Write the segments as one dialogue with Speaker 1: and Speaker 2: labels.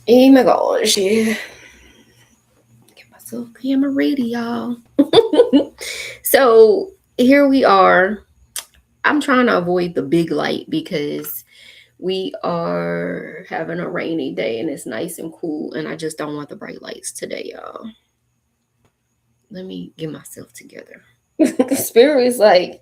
Speaker 1: Oh my gosh, yeah. Get myself camera ready, y'all. So here we are. I'm trying to avoid the big light because we are having a rainy day and it's nice and cool, and I just don't want the bright lights today, y'all. Let me get myself together. Spirit is like,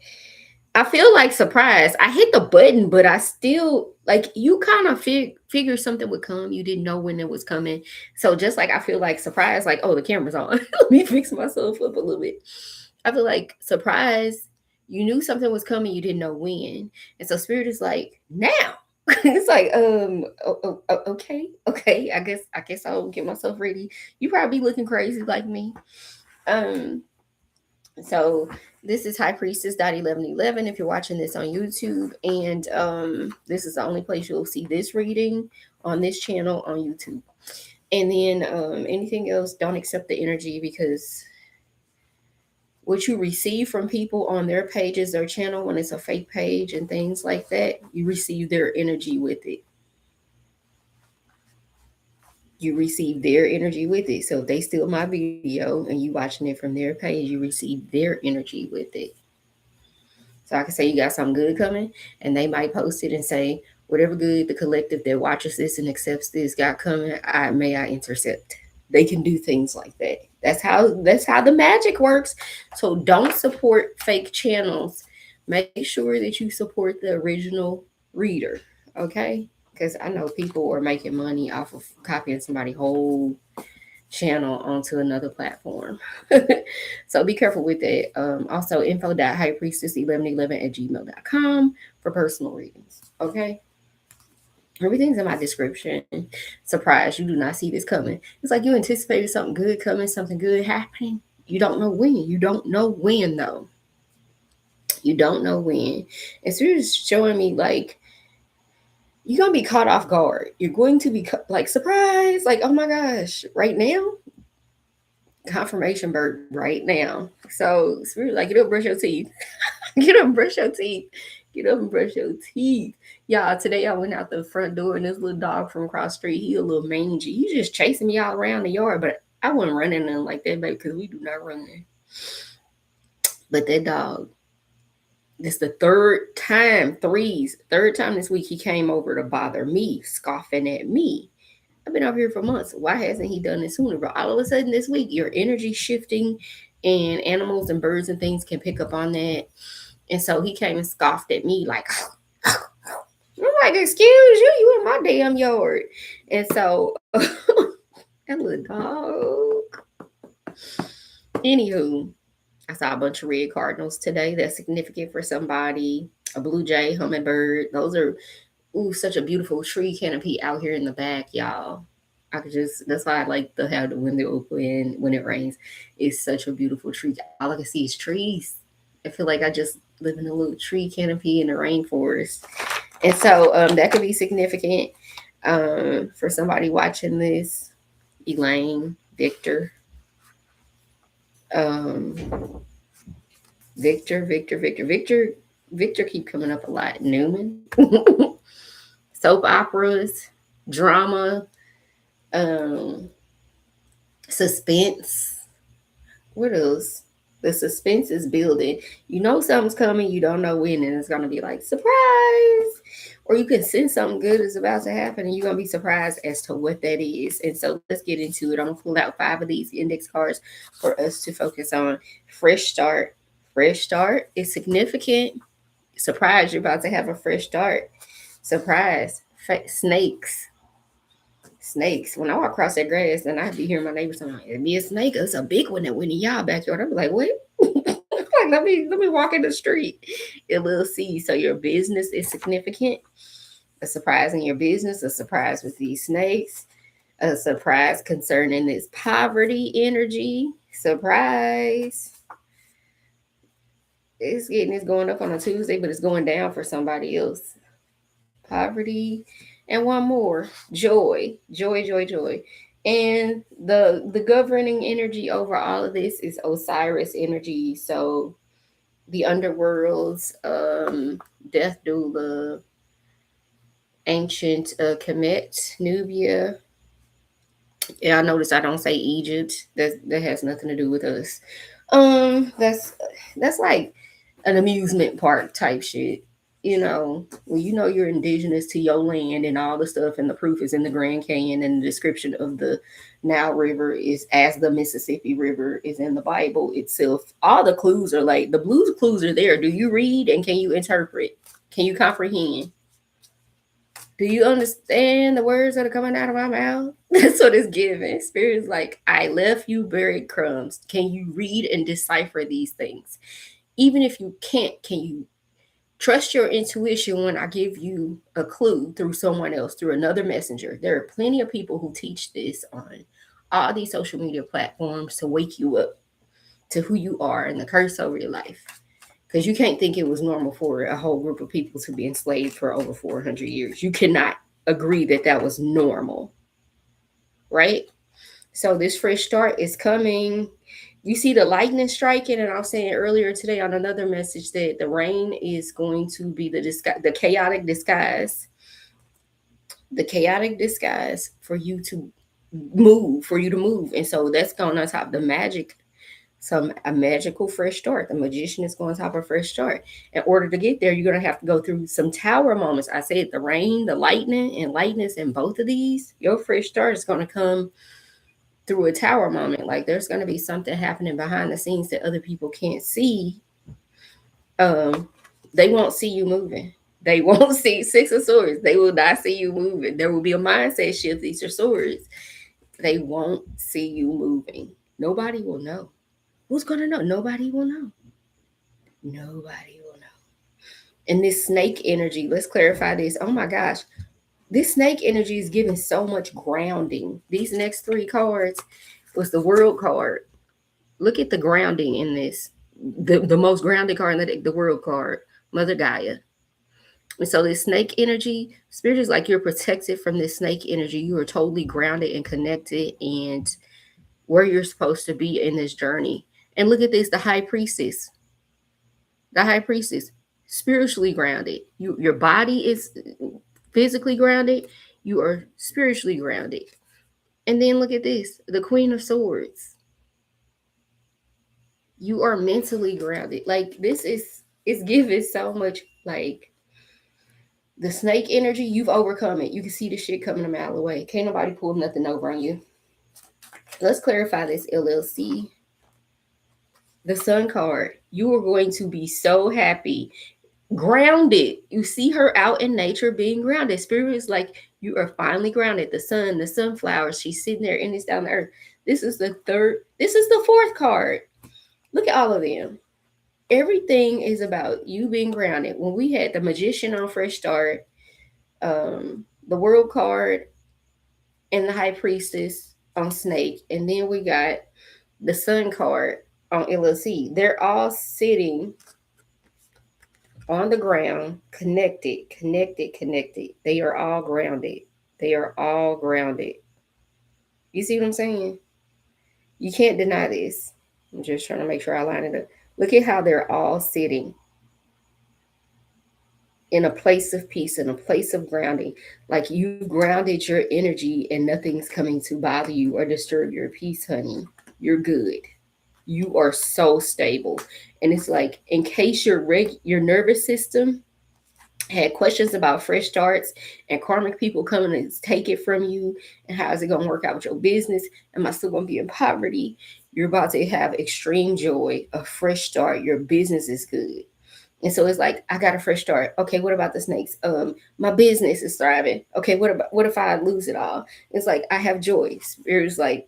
Speaker 1: I feel like surprised. I hit the button, but I still like you kind of figure something would come. You didn't know when it was coming. So just like I feel like surprised, like, oh, the camera's on. Let me fix myself up a little bit. I feel like surprised. You knew something was coming, you didn't know when. And so spirit is like, now. It's like, okay, okay. I guess I'll get myself ready. You probably looking crazy like me. Um, so this is High Priestess dot 1111 if you're watching this on YouTube, and this is the only place you'll see this reading on this channel on YouTube. And then anything else, don't accept the energy because what you receive from people on their pages, their channel, when it's a fake page and things like that, you receive their energy with it. You receive their energy with it. So if they steal my video and you watching it from their page, you receive their energy with it. So I can say you got something good coming, and they might post it and say, whatever good the collective that watches this and accepts this got coming, I intercept. They can do things like that. That's how the magic works. So don't support fake channels. Make sure that you support the original reader. Okay? Because I know people are making money off of copying somebody's whole channel onto another platform. So be careful with that. Also, info.highpriestess1111 at gmail.com for personal readings. Okay? Everything's in my description. Surprise, you do not see this coming. It's like you anticipated something good coming, something good happening. You don't know when. You don't know when, though. You don't know when. And so you're just showing me, like, you're going to be caught off guard. You're going to be, like, surprised. Like, oh my gosh, right now? Confirmation bird right now. So spirit like get up, brush your teeth. Get up, brush your teeth. Get up and brush your teeth. Y'all, today I went out the front door and this little dog from across the street, he a little mangy. He just chasing me all around the yard, but I wasn't running nothing like that, baby, because we do not run. But that dog, this the third time this week he came over to bother me, scoffing at me. I've been over here for months. Why hasn't he done it sooner? But all of a sudden this week, your energy shifting and animals and birds and things can pick up on that. And so he came and scoffed at me like, I'm like, excuse you, you in my damn yard. And so that little dog. Anywho, I saw a bunch of red cardinals today. That's significant for somebody. A blue jay, hummingbird. Those are such a beautiful tree canopy out here in the back, y'all. I could just that's why I like to have the window open when it rains. It's such a beautiful tree. All I can see is trees. I feel like I just live in a little tree canopy in the rainforest. And so that could be significant for somebody watching this. Elaine, Victor, um, Victor keep coming up a lot. Newman, soap operas, drama, um, suspense. What else? The suspense is building. You know something's coming, you don't know when, and it's gonna be like surprise. Or you can sense something good is about to happen, and you're gonna be surprised as to what that is. And so let's get into it. I'm gonna pull out 5 of these index cards for us to focus on. Fresh start. Fresh start is significant. Surprise, you're about to have a fresh start. Surprise. Snakes. Snakes. When I walk across that grass, and I'd be hearing my neighbors saying, "It'd be a snake. It's a big one that went in y'all backyard." I'd be like, "What?" Like, let me walk in the street. A little see. So your business is significant. A surprise in your business. A surprise with these snakes. A surprise concerning this poverty energy. Surprise. It's going up on a Tuesday, but it's going down for somebody else. Poverty, and one more, joy, joy, joy, joy. And the governing energy over all of this is Osiris energy. So the underworlds, death doula, ancient Kemet, Nubia, Yeah, I notice I don't say Egypt. That has nothing to do with us. That's like an amusement park type shit. When you know you're indigenous to your land and all the stuff, and the proof is in the Grand Canyon, and the description of the Nile River is as the Mississippi River is in the Bible itself. All the clues are like the blues clues are there. Do you read and can you interpret? Can you comprehend? Do you understand the words that are coming out of my mouth? That's what it's giving. Spirit is like, I left you buried crumbs. Can you read and decipher these things? Even if you can't, can you trust your intuition when I give you a clue through someone else, through another messenger? There are plenty of people who teach this on all these social media platforms to wake you up to who you are and the curse over your life. Because you can't think it was normal for a whole group of people to be enslaved for over 400 years. You cannot agree that that was normal, right? So this fresh start is coming. You see the lightning striking, and I was saying earlier today on another message that the rain is going to be the chaotic disguise for you to move, and so that's going on top of the magic, a magical fresh start. The magician is going to top a fresh start. In order to get there, you're going to have to go through some tower moments. I said the rain, the lightning, and lightness in both of these. Your fresh start is going to come through a tower moment. Like there's going to be something happening behind the scenes that other people can't see. Um, they won't see you moving. They won't see Six of Swords. They will not see you moving. There will be a mindset shift. These are swords. They won't see you moving. Nobody will know. Who's going to know? Nobody will know. Nobody will know. And this snake energy, let's clarify this. Oh my gosh. This snake energy is giving so much grounding. These next three cards was the world card. Look at the grounding in this. The most grounded card in the deck, the world card, Mother Gaia. And so this snake energy, spirit is like you're protected from this snake energy. You are totally grounded and connected and where you're supposed to be in this journey. And look at this, the high priestess. The high priestess, spiritually grounded. Your body is physically grounded. You are spiritually grounded. And then look at this, the Queen of Swords. You are mentally grounded. Like this is giving so much like the snake energy, you've overcome it. You can see the shit coming a mile away. Can't nobody pull nothing over on you. Let's clarify this LLC. The Sun card. You are going to be so happy. Grounded. You see her out in nature being grounded. Spirit is like, you are finally grounded. The sun, the sunflowers, she's sitting there in this down the earth. This is the fourth card. Look at all of them. Everything is about you being grounded. When we had the Magician on Fresh Start, the World card, and the High Priestess on Snake, and then we got the Sun card on LLC. They're all sitting on the ground, connected. They are all grounded. They are all grounded. You see what I'm saying? You can't deny this. I'm just trying to make sure I line it up. Look at how they're all sitting in a place of peace, in a place of grounding. Like you grounded your energy and nothing's coming to bother you or disturb your peace, honey. You're good. You are so stable. And it's like, in case your nervous system had questions about fresh starts and karmic people coming to take it from you, and how is it going to work out with your business? Am I still going to be in poverty? You're about to have extreme joy, a fresh start. Your business is good. And so it's like, I got a fresh start. Okay, what about the snakes? My business is thriving. Okay, what if I lose it all? It's like, I have joy. Spirit's like,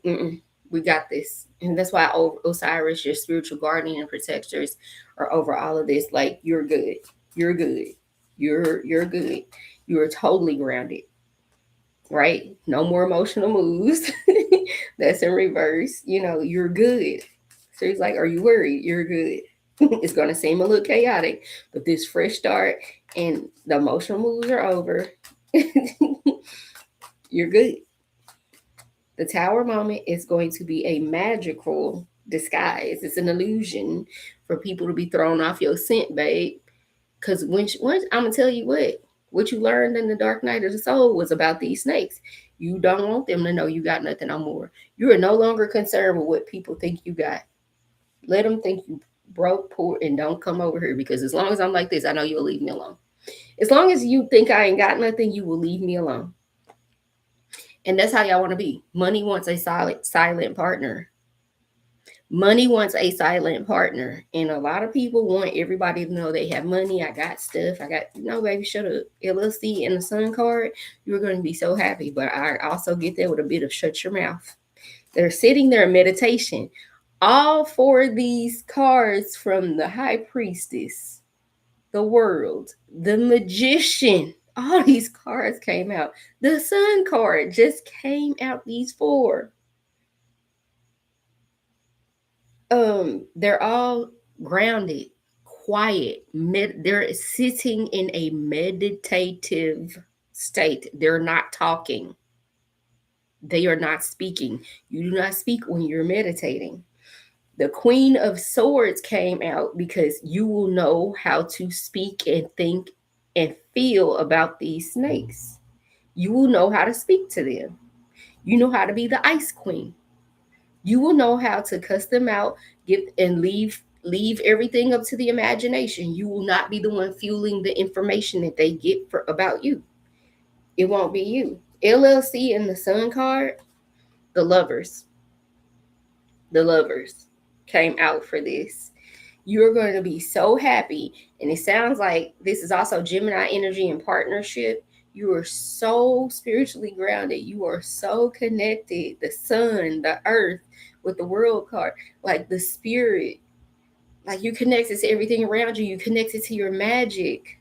Speaker 1: we got this. And that's why Osiris, your spiritual guardian and protectors, are over all of this. Like, you're good. You're good. You're good. You are totally grounded. Right? No more emotional moves. That's in reverse. You're good. So he's like, are you worried? You're good. It's going to seem a little chaotic, but this fresh start and the emotional moves are over. You're good. The tower moment is going to be a magical disguise. It's an illusion for people to be thrown off your scent, babe. Because once I'm going to tell you what, What you learned in the dark night of the soul was about these snakes. You don't want them to know you got nothing no more. You are no longer concerned with what people think you got. Let them think you broke, poor, and don't come over here, because as long as I'm like this, I know you'll leave me alone. As long as you think I ain't got nothing, you will leave me alone. And that's how y'all want to be. Money wants a silent partner. Money wants a silent partner. And a lot of people want everybody to know they have money. I got stuff. I got, no, baby, shut up. LLC and the Sun card, you're going to be so happy. But I also get that with a bit of shut your mouth. They're sitting there in meditation. All four of these cards from the High Priestess, the World, the Magician, all these cards came out. The Sun card just came out, these four. They're all grounded, quiet. They're sitting in a meditative state. They're not talking. They are not speaking. You do not speak when you're meditating. The Queen of Swords came out because you will know how to speak and think and feel about these snakes. You will know how to speak to them. You know how to be the Ice Queen. You will know how to cuss them out, give and leave everything up to the imagination. You will not be the one fueling the information that they get about you. It won't be you. LLC and the Sun card, the lovers. The lovers came out for this. You're going to be so happy. And it sounds like this is also Gemini energy and partnership. You are so spiritually grounded. You are so connected. The sun, the earth, with the World card, like the spirit. Like you connected to everything around you. You connected to your magic.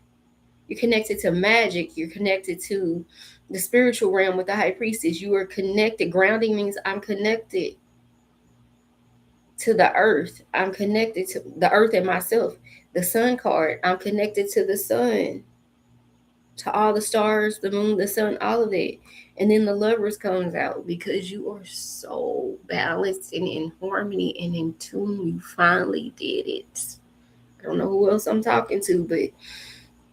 Speaker 1: You're connected to magic. You're connected to the spiritual realm with the High Priestess. You are connected. Grounding means I'm connected to the earth. I'm connected to the earth and myself. The Sun card, I'm connected to the sun, to all the stars, the moon, the sun, all of it. And then the lovers comes out because you are so balanced and in harmony and in tune. You finally did it. I don't know who else I'm talking to, but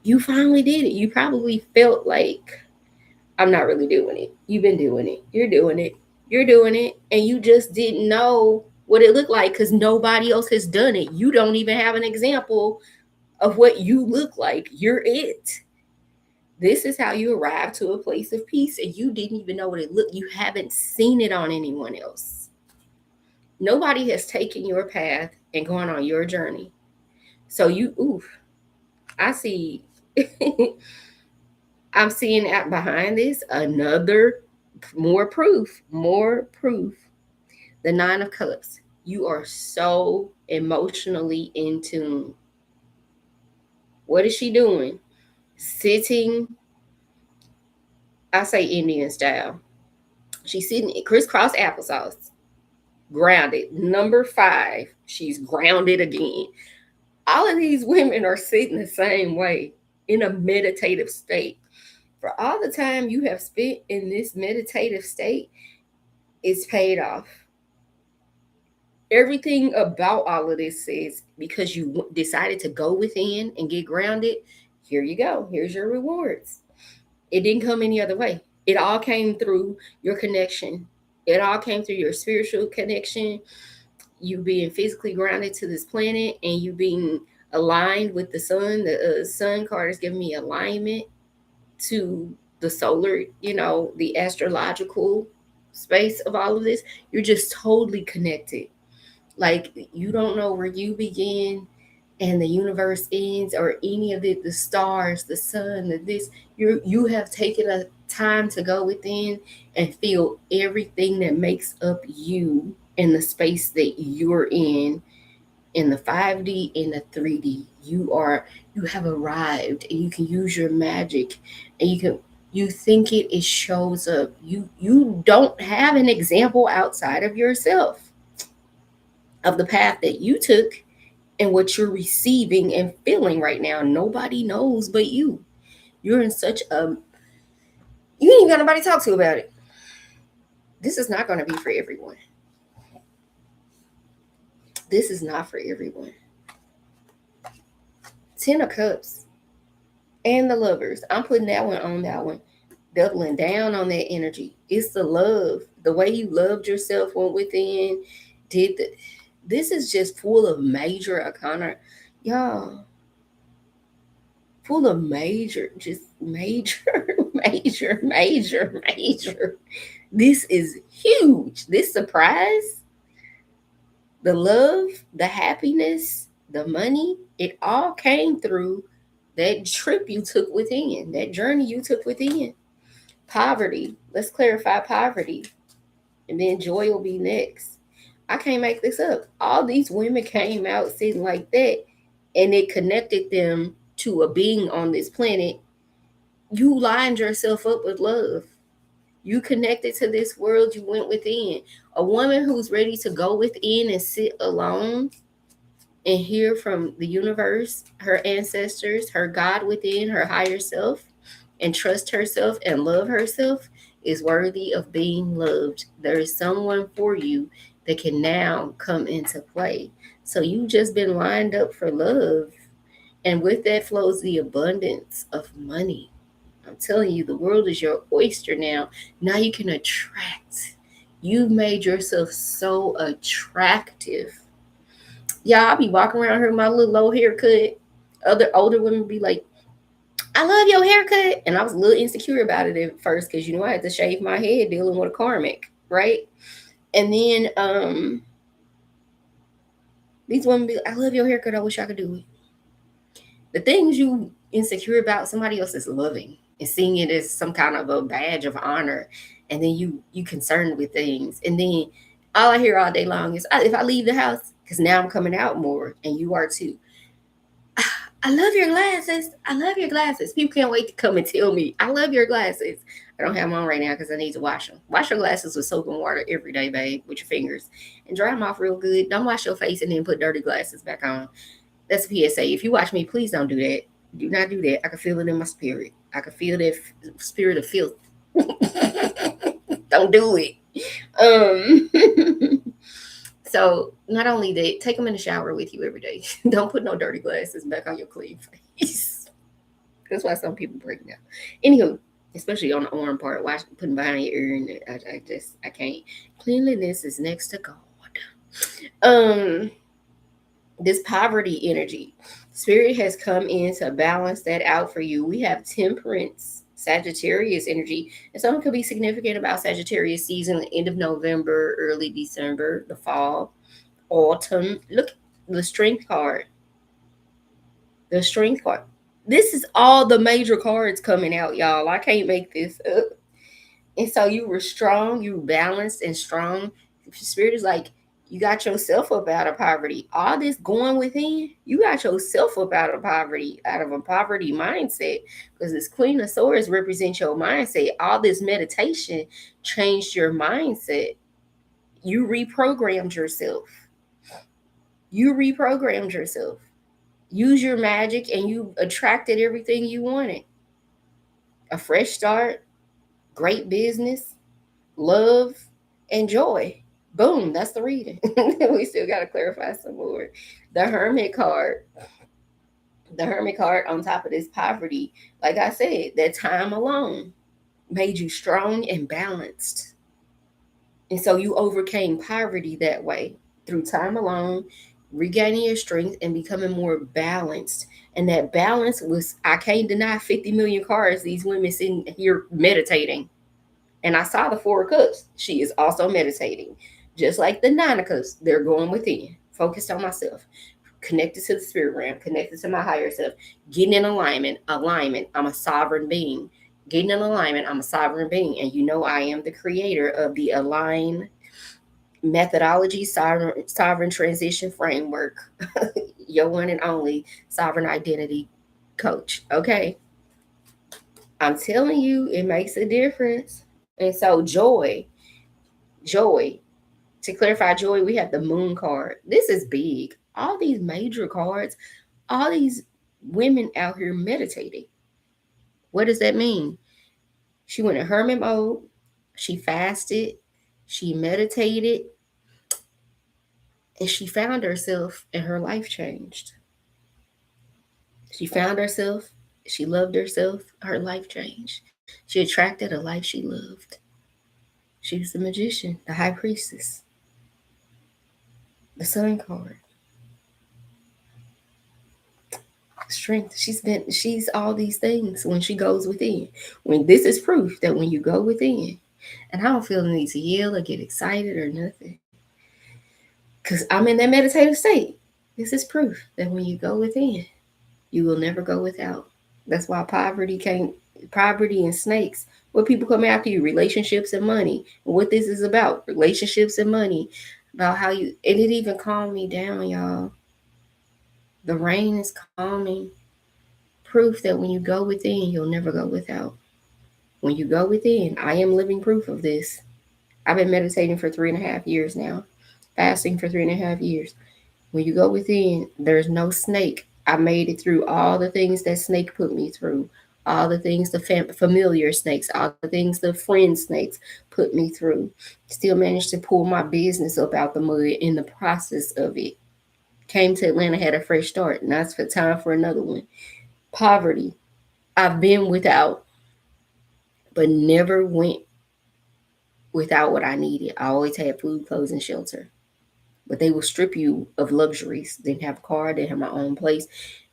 Speaker 1: you finally did it. You probably felt like, I'm not really doing it. You've been doing it. You're doing it. You're doing it. And you just didn't know what it looked like because nobody else has done it. You don't even have an example of what you look like. You're it. This is how you arrive to a place of peace, and you didn't even know what it looked. You haven't seen it on anyone else. Nobody has taken your path and gone on your journey. So I see. I'm seeing out behind this another more proof. The Nine of Cups. You are so emotionally in tune. What is she doing? Sitting, I say Indian style. She's sitting crisscross applesauce, grounded. Number 5, she's grounded again. All of these women are sitting the same way in a meditative state. For all the time you have spent in this meditative state, it's paid off. Everything about all of this says because you decided to go within and get grounded, here you go. Here's your rewards. It didn't come any other way. It all came through your connection. It all came through your spiritual connection, you being physically grounded to this planet, and you being aligned with the sun. The Sun card is giving me alignment to the solar, the astrological space of all of this. You're just totally connected. Like you don't know where you begin and the universe ends, or any of it, the stars, the sun, this. You have taken a time to go within and feel everything that makes up you in the space that you're in the 5D, in the 3D. You have arrived, and you can use your magic, and you think it shows up. You don't have an example outside of yourself of the path that you took and what you're receiving and feeling right now. Nobody knows but you. You're in such a, you ain't got nobody to talk to about it. This is not going to be for everyone. This is not for everyone. 10 of Cups. And the lovers. I'm putting that one on that one. Doubling down on that energy. It's the love. The way you loved yourself, went within, did the, this is just full of major arcana. Y'all, full of major, just major, major. This is huge. This surprise, the love, the happiness, the money, it all came through that trip you took within, that journey you took within. Poverty. Let's clarify poverty. And then joy will be next. I can't make this up. All these women came out sitting like that, and it connected them to a being on this planet. You lined yourself up with love. You connected to this world, you went within. A woman who's ready to go within and sit alone and hear from the universe, her ancestors, her God within, her higher self, and trust herself and love herself is worthy of being loved. There is someone for you that can now come into play. So you just been lined up for love. And with that flows the abundance of money. I'm telling you, the world is your oyster now. Now you can attract. You've made yourself so attractive. Yeah, I'll be walking around here with my little low haircut. Other older women be like, I love your haircut. And I was a little insecure about it at first because I had to shave my head dealing with a karmic, right? And then these women be like, I love your haircut. I wish I could do it. The things you insecure about, somebody else is loving and seeing it as some kind of a badge of honor. And then you concerned with things. And then all I hear all day long is, if I leave the house, because now I'm coming out more and you are too. I love your glasses. I love your glasses. People can't wait to come and tell me, I love your glasses. I don't have them on right now because I need to wash them. Wash your glasses with soap and water every day, babe, with your fingers. And dry them off real good. Don't wash your face and then put dirty glasses back on. That's a PSA. If you watch me, please don't do that. Do not do that. I can feel it in my spirit. I can feel that spirit of filth. Don't do it. So not only that, take them in the shower with you every day. Don't put no dirty glasses back on your clean face. That's why some people break down. Anywho, especially on the arm part, putting behind your ear, and I can't. Cleanliness is next to God. This poverty energy, spirit has come in to balance that out for you. We have temperance, Sagittarius energy, and something could be significant about Sagittarius season, the end of November, early December, the fall, autumn. Look, the strength card. The strength card. This is all the major cards coming out, y'all. I can't make this up. And so you were strong, you were balanced and strong. Spirit is like, you got yourself up out of poverty. All this going within, you got yourself up out of poverty, out of a poverty mindset. Because this Queen of Swords represents your mindset. All this meditation changed your mindset. You reprogrammed yourself. You reprogrammed yourself. Use your magic and you attracted everything you wanted. A fresh start, great business, love, and joy. Boom, that's the reading. We still got to clarify some more. The Hermit card. The Hermit card on top of this poverty. Like I said, that time alone made you strong and balanced. And so you overcame poverty that way through time alone, regaining your strength and becoming more balanced. And that balance was, I can't deny, 50 million cards. These women sitting here meditating. And I saw the Four of Cups. She is also meditating. Just like the Nine of Cups, they're going within, focused on myself, connected to the spirit realm, connected to my higher self, getting in alignment. I'm a sovereign being. Getting in alignment, I'm a sovereign being. And you know I am the creator of the Align methodology, sovereign transition framework. Your one and only sovereign identity coach. Okay. I'm telling you, it makes a difference. And so joy. To clarify joy, we have the Moon card. This is big. All these major cards, all these women out here meditating. What does that mean? She went in hermit mode. She fasted. She meditated. And she found herself and her life changed. She found herself She loved herself. Her life changed. She attracted a life she loved. She was the magician, the high priestess, the sun card, strength. She's all these things when she goes within. When this is proof that when you go within, and I don't feel the need to yell or get excited or nothing, because I'm in that meditative state. This is proof that when you go within, you will never go without. That's why poverty and snakes. What people come after you, relationships and money. And what this is about, relationships and money. About how you, and it even calmed me down, y'all. The rain is calming. Proof that when you go within, you'll never go without. When you go within, I am living proof of this. I've been meditating for 3.5 years now, fasting for 3.5 years. When you go within, there's no snake. I made it through all the things that snake put me through, all the things the familiar snakes, all the things the friend snakes put me through. Still managed to pull my business up out the mud in the process of it. Came to Atlanta, had a fresh start. Now it's for time for another one. Poverty. I've been without, but never went without what I needed. I always had food, clothes, and shelter. But they will strip you of luxuries. Didn't have a car, didn't have my own place,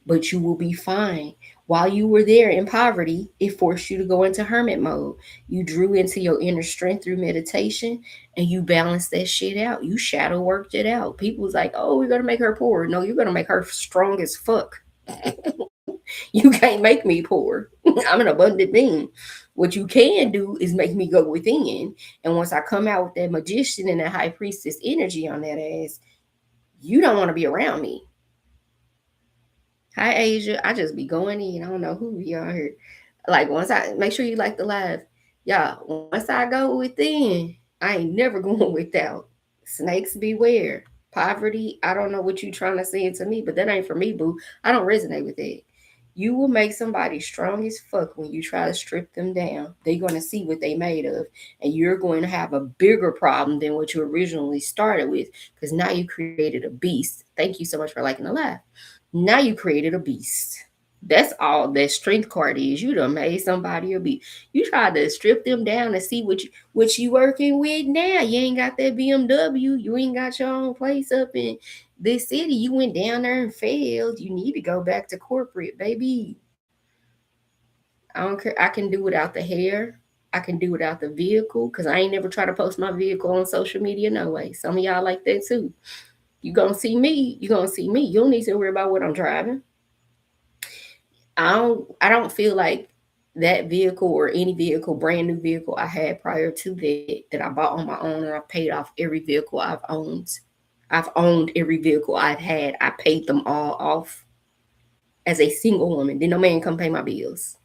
Speaker 1: but you will be fine. While you were there in poverty, it forced you to go into hermit mode. You drew into your inner strength through meditation and you balanced that shit out. You shadow worked it out. People was like, oh, we're going to make her poor. No, you're going to make her strong as fuck. You can't make me poor. I'm an abundant being. What you can do is make me go within. And once I come out with that magician and that high priestess energy on that ass, you don't want to be around me. Hi, Asia. I just be going in. I don't know who y'all here. Like, once I make sure you like the live. Y'all, once I go within, I ain't never going without. Snakes beware. Poverty, I don't know what you trying to say to me, but that ain't for me, boo. I don't resonate with that. You will make somebody strong as fuck when you try to strip them down. They're going to see what they made of, and you're going to have a bigger problem than what you originally started with because now you created a beast. Thank you so much for liking the live. Now you created a beast. That's all that strength card is. You done made somebody a beast. You tried to strip them down and see what you working with now. You ain't got that BMW. You ain't got your own place up in this city. You went down there and failed. You need to go back to corporate, baby. I don't care. I can do without the hair. I can do without the vehicle because I ain't never try to post my vehicle on social media. No way. Some of y'all like that too. You gonna see me. You gonna see me. You don't need to worry about what I'm driving. I don't feel like that vehicle or any vehicle, brand new vehicle I had prior to that I bought on my own and I paid off every vehicle I've owned. I've owned every vehicle I've had. I paid them all off as a single woman. Did no man come pay my bills.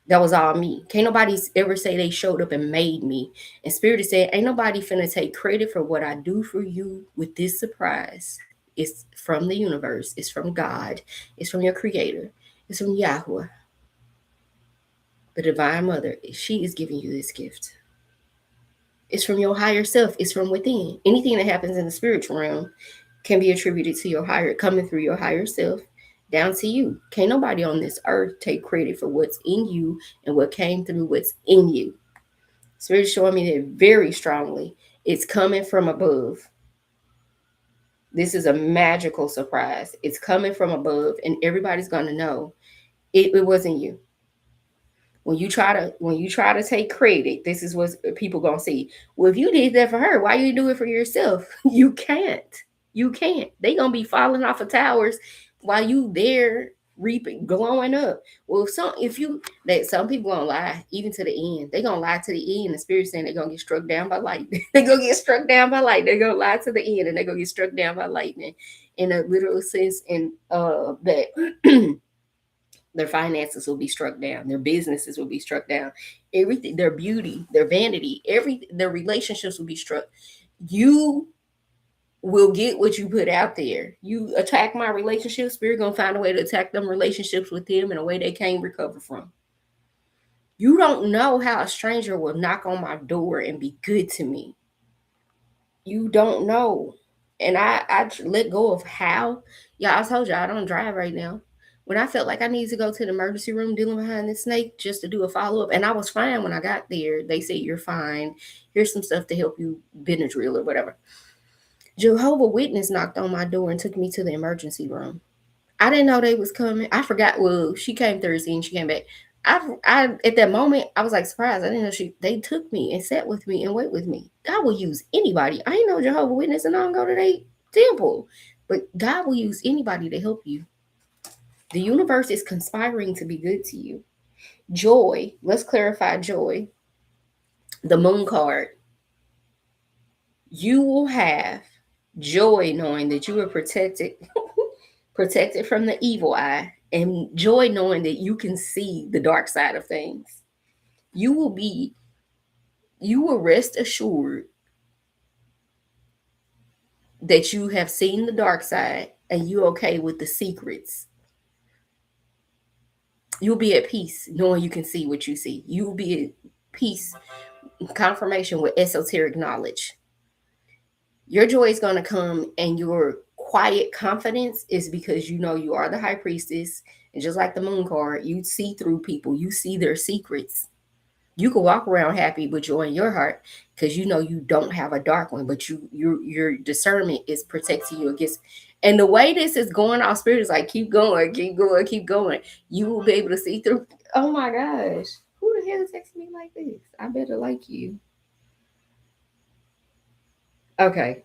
Speaker 1: That was all me. Can't nobody ever say they showed up and made me. And Spirit has said, ain't nobody finna take credit for what I do for you with this surprise. It's from the universe. It's from God. It's from your creator. It's from Yahweh, the divine mother. She is giving you this gift. It's from your higher self. It's from within. Anything that happens in the spiritual realm can be attributed to your higher, coming through your higher self down to you. Can't nobody on this earth take credit for what's in you and what came through what's in you. Spirit showing me that very strongly. It's coming from above. This is a magical surprise. It's coming from above, and everybody's gonna know it wasn't you. When you try to take credit, this is what people gonna see. Well, if you did that for her, why you do it for yourself? You can't. You can't. They gonna be falling off of towers while you there reaping, glowing up. Well, some people gonna lie even to the end. They gonna lie to the end. The spirit saying they're gonna get struck down by lightning. They gonna get struck down by lightning. They're gonna lie to the end and they're gonna get struck down by lightning in a literal sense. And that their finances will be struck down, their businesses will be struck down, everything, their beauty, their vanity, their relationships will be struck. You will get what you put out there. You attack my relationships, Spirit gonna find a way to attack them relationships with them in a way they can't recover from. You don't know how a stranger will knock on my door and be good to me. You don't know. And I let go of how. Yeah, I told you I don't drive right now. When I felt like I needed to go to the emergency room dealing behind the snake just to do a follow up, and I was fine when I got there. They said, "You're fine. Here's some stuff to help you, Benadryl or whatever." Jehovah Witness knocked on my door and took me to the emergency room. I didn't know they was coming. I forgot. Well, she came Thursday and she came back. I at that moment I was like surprised. I didn't know they took me and sat with me and wait with me. God will use anybody. I ain't no Jehovah Witness and I don't go to their temple. But God will use anybody to help you. The universe is conspiring to be good to you. Joy. Let's clarify joy. The moon card. You will have joy knowing that you are protected, protected from the evil eye, and joy knowing that you can see the dark side of things. You will be, you will rest assured that you have seen the dark side and you're okay with the secrets. You'll be at peace knowing you can see what you see. You will be at peace, confirmation with esoteric knowledge. Your joy is going to come, and your quiet confidence is because you know you are the high priestess. And just like the moon card, you see through people, you see their secrets. You can walk around happy with joy in your heart because you know you don't have a dark one, but your discernment is protecting you against. And the way this is going, our spirit is like, keep going, keep going, keep going. You will be able to see through. Oh my gosh, who the hell is texting me like this? I better like you. Okay.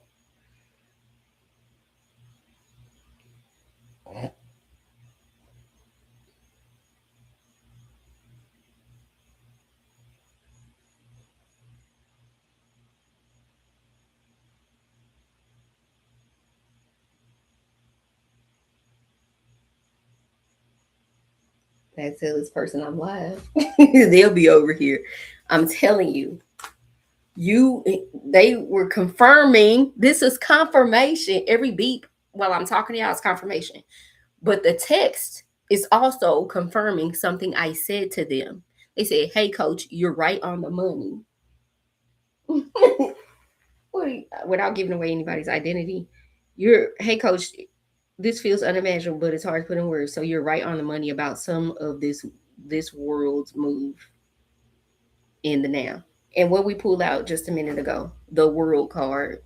Speaker 1: I tell this person I'm live. They'll be over here. I'm telling you, you they were confirming. This is confirmation. Every beep while I'm talking to y'all is confirmation. But the text is also confirming something I said to them. They said, "Hey, coach, you're right on the money." Without giving away anybody's identity, hey, coach, this feels unimaginable, but it's hard to put in words. So you're right on the money about some of this world's move in the now. And what we pulled out just a minute ago, the world card.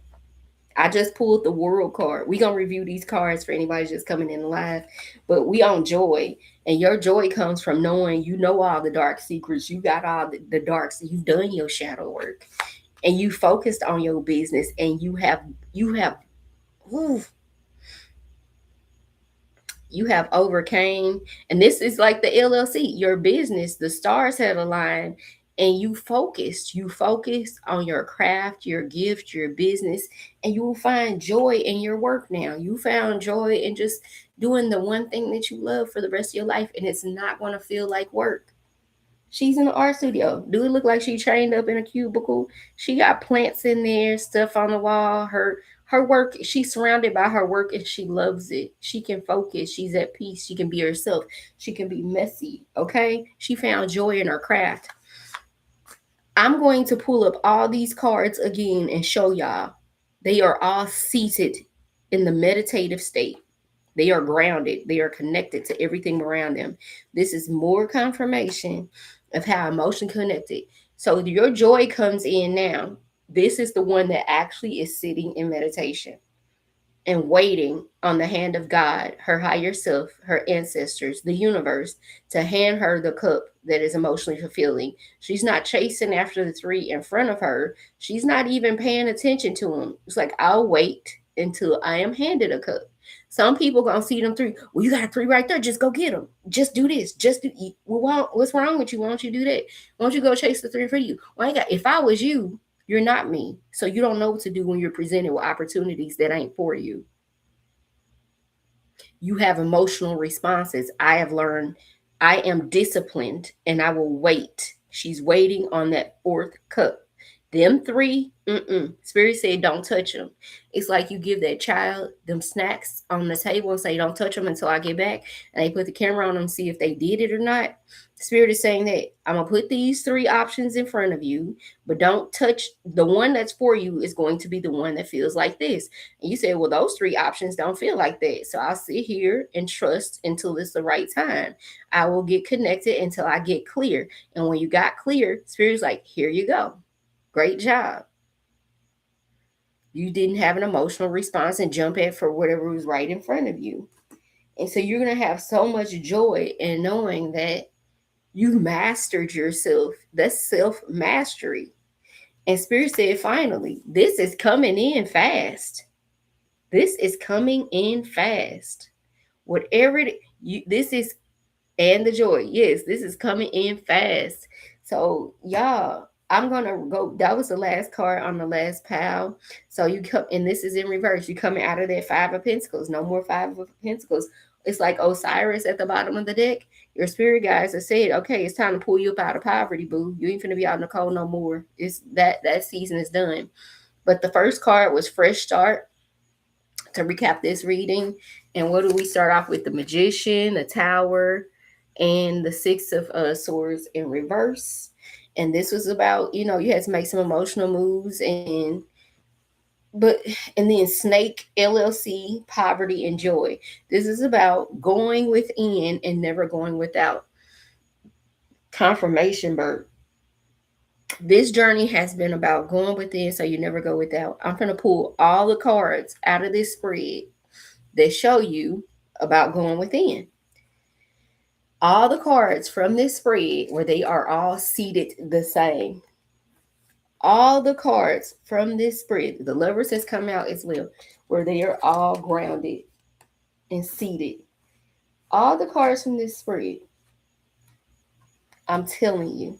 Speaker 1: I just pulled the world card. We gonna review these cards for anybody just coming in live, but we on joy, and your joy comes from knowing you know all the dark secrets. You got all the darks. You've done your shadow work, and you focused on your business, and you have ooh, you have overcame. And this is like the LLC, your business. The stars have aligned, and you focused on your craft, your gift, your business, and you will find joy in your work. Now you found joy in just doing the one thing that you love for the rest of your life, and it's not going to feel like work. She's in the art studio. Do it look like she trained up in a cubicle? She got plants in there, stuff on the wall. Her work, she's surrounded by her work and she loves it. She can focus. She's at peace. She can be herself. She can be messy. Okay? She found joy in her craft. I'm going to pull up all these cards again and show y'all. They are all seated in the meditative state. They are grounded. They are connected to everything around them. This is more confirmation of how emotion connected. So your joy comes in now. This is the one that actually is sitting in meditation and waiting on the hand of God, her higher self, her ancestors, the universe, to hand her the cup that is emotionally fulfilling. She's not chasing after the three in front of her. She's not even paying attention to them. It's like, I'll wait until I am handed a cup. Some people gonna see them three. Well, you got three right there. Just go get them. Just do this. Just do. Well, what's wrong with you? Why don't you do that? Why don't you go chase the three for you? Why you got? If I was you, you're not me. So you don't know what to do when you're presented with opportunities that ain't for you. You have emotional responses. I have learned I am disciplined and I will wait. She's waiting on that fourth cup. Them three, Spirit said don't touch them. It's like you give that child them snacks on the table and say don't touch them until I get back, and they put the camera on them, see if they did it or not. Spirit is saying that I'm gonna put these three options in front of you, but don't touch the one that's for you. Is going to be the one that feels like this. And you say, well, those three options don't feel like that, so I'll sit here and trust until it's the right time. I will get connected until I get clear, and when you got clear, Spirit's like, here you go. Great job. You didn't have an emotional response and jump at for whatever was right in front of you. And so you're going to have so much joy in knowing that you mastered yourself. That's self mastery. And Spirit said, finally, this is coming in fast. This is coming in fast. Whatever this is, and the joy. Yes, this is coming in fast. So, y'all, I'm gonna go. That was the last card on the last pile. So you come, and this is in reverse. You coming out of that Five of Pentacles. No more Five of Pentacles. It's like Osiris at the bottom of the deck. Your spirit guides have said, "Okay, it's time to pull you up out of poverty, boo. You ain't finna be out in the cold no more. It's that season is done." But the first card was fresh start. To recap this reading, and what do we start off with? The Magician, the Tower, and the Six of Swords in reverse. And this was about, you had to make some emotional moves, and then Snake, LLC, Poverty, and Joy. This is about going within and never going without. Confirmation, Bird. This journey has been about going within so you never go without. I'm going to pull all the cards out of this spread that show you about going within. All the cards from this spread where they are all seated the same. All the cards from this spread, the Lovers has come out as well, where they are all grounded and seated. All the cards from this spread, I'm telling you,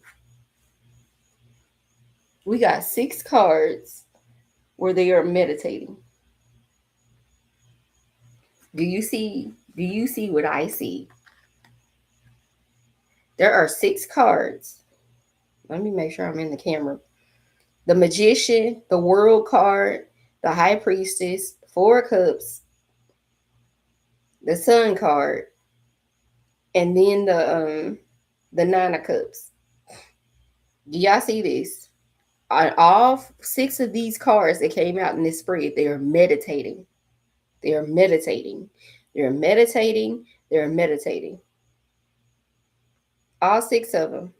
Speaker 1: we got 6 cards where they are meditating. Do you see what I see? There are 6 cards. Let me make sure I'm in the camera. The Magician, the World card, the High Priestess, 4 of Cups, the Sun card, and then the 9 of Cups. Do y'all see this? On all 6 of these cards that came out in this spread, they are meditating. They are meditating. They're meditating. They're meditating. All 6 of them.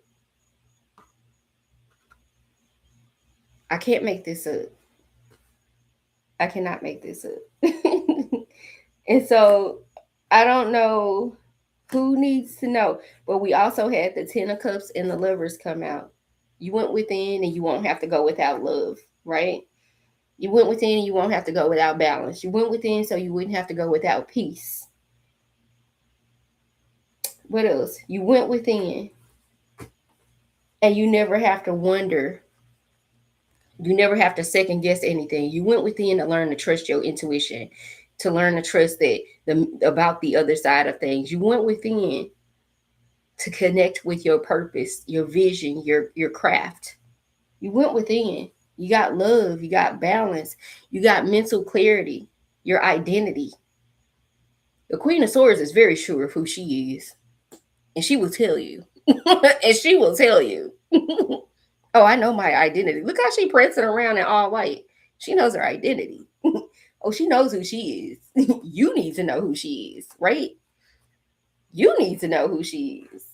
Speaker 1: I can't make this up. I cannot make this up. And so I don't know who needs to know, but we also had the 10 of Cups and the Lovers come out. You went within and you won't have to go without love, right? You went within and you won't have to go without balance. You went within so you wouldn't have to go without peace. What else? You went within and you never have to wonder. You never have to second guess anything. You went within to learn to trust your intuition, to learn to trust about the other side of things. You went within to connect with your purpose, your vision, your craft. You went within. You got love, you got balance, you got mental clarity, your identity. The Queen of Swords is very sure of who she is. And she will tell you. And she will tell you. Oh, I know my identity. Look how she prancing around in all white. She knows her identity. Oh, she knows who she is. You need to know who she is, right? You need to know who she is.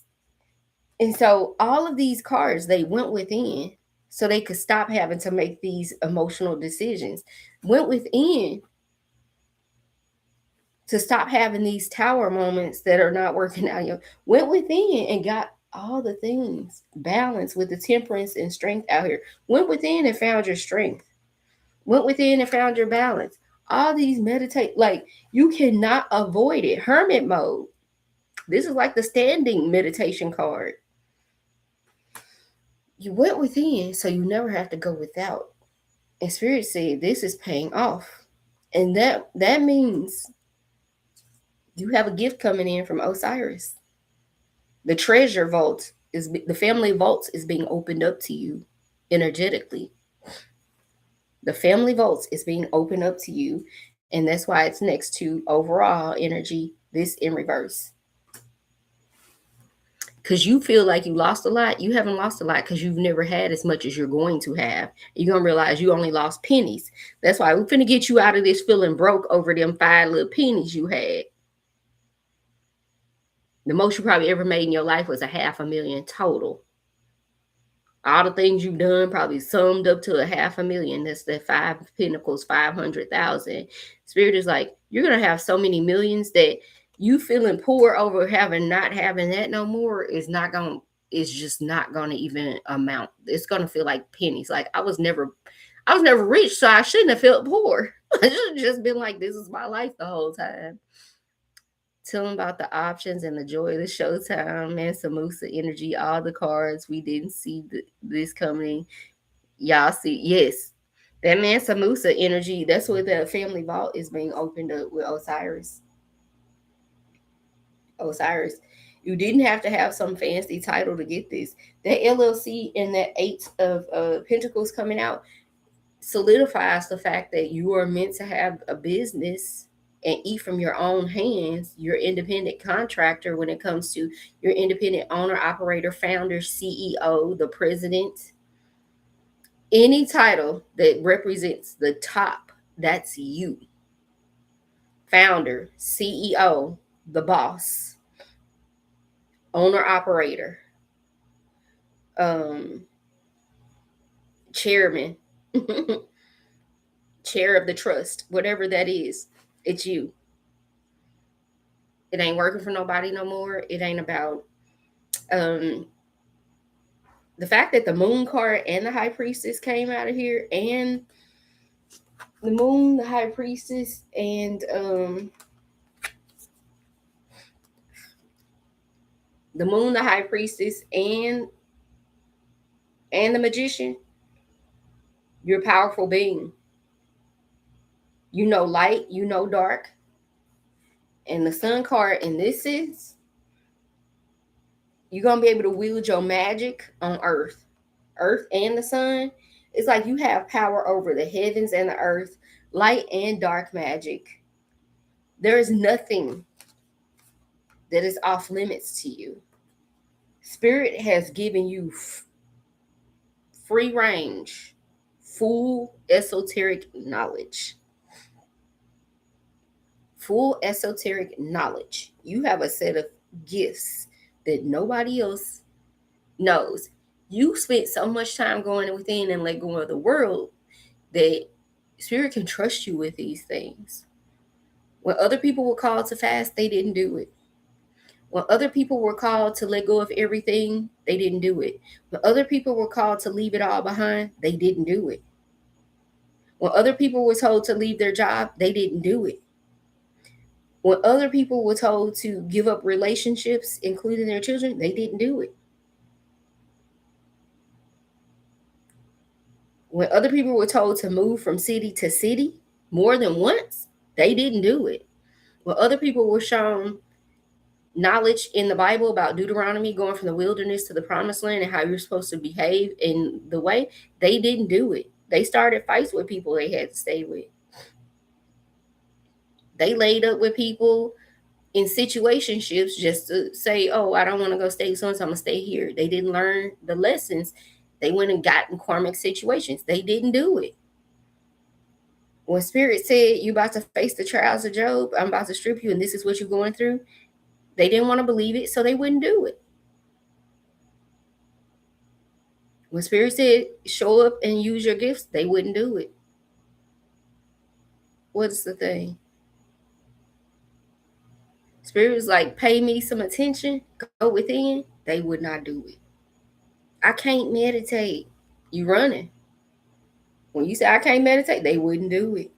Speaker 1: And so all of these cards, they went within so they could stop having to make these emotional decisions. Went within to stop having these tower moments that are not working out. Went within and got all the things balanced with the temperance and strength out here. Went within and found your strength. Went within and found your balance. All these meditate, like you cannot avoid it. Hermit mode. This is like the standing meditation card. You went within, so you never have to go without. And Spirit said this is paying off. And that means you have a gift coming in from Osiris. The treasure vault the family vault is being opened up to you energetically. The family vaults is being opened up to you, and that's why it's next to overall energy, this in reverse. Because you feel like you lost a lot, you haven't lost a lot because you've never had as much as you're going to have. You're going to realize you only lost pennies. That's why we're finna get you out of this feeling broke over them 5 little pennies you had. The most you probably ever made in your life was $500,000 total. All the things you've done probably summed up to $500,000. That's the 5 pentacles, 500,000. Spirit is like, you're gonna have so many millions that you feeling poor over not having that no more is not gonna. It's just not gonna even amount. It's gonna feel like pennies. Like I was never rich, so I shouldn't have felt poor. I should have just been like, this is my life the whole time. Tell them about the options and the joy of the showtime, Mansa Musa energy, all the cards. We didn't see this coming. Y'all see, yes. That Mansa Musa energy, that's what the family vault is being opened up with Osiris. Osiris. You didn't have to have some fancy title to get this. That LLC and that 8 of Pentacles coming out solidifies the fact that you are meant to have a business and eat from your own hands. You're independent contractor when it comes to your independent owner, operator, founder, CEO, the president. Any title that represents the top, that's you. Founder, CEO, the boss, owner, operator, chairman, chair of the trust, whatever that is, it's you. It ain't working for nobody no more. It ain't about the fact that the moon card and the high priestess came out of here, and the moon, the high priestess, and the moon, the high priestess, and the magician. You're a powerful being. You know light, you know dark. And the sun card in this sense, you're gonna be able to wield your magic on earth and the sun. It's like you have power over the heavens and the earth, light and dark magic. There is nothing that is off limits to you. Spirit has given you free range, full esoteric knowledge. Full esoteric knowledge. You have a set of gifts that nobody else knows. You spent so much time going within and let go of the world that Spirit can trust you with these things. When other people were called to fast, they didn't do it. When other people were called to let go of everything, they didn't do it. When other people were called to leave it all behind, they didn't do it. When other people were told to leave their job, they didn't do it. When other people were told to give up relationships, including their children, they didn't do it. When other people were told to move from city to city more than once, they didn't do it. When other people were shown knowledge in the Bible about Deuteronomy, going from the wilderness to the promised land and how you're supposed to behave in the way, they didn't do it. They started fights with people they had to stay with. They laid up with people in situationships just to say, oh, I don't want to go stay so I'm going to stay here. They didn't learn the lessons. They went and got in karmic situations. They didn't do it. When Spirit said, you about to face the trials of Job, I'm about to strip you and this is what you're going through, they didn't want to believe it, so they wouldn't do it. When Spirit said, show up and use your gifts, they wouldn't do it. What's the thing? Spirit was like, pay me some attention, go within. They would not do it. I can't meditate. You running. When you say I can't meditate, they wouldn't do it.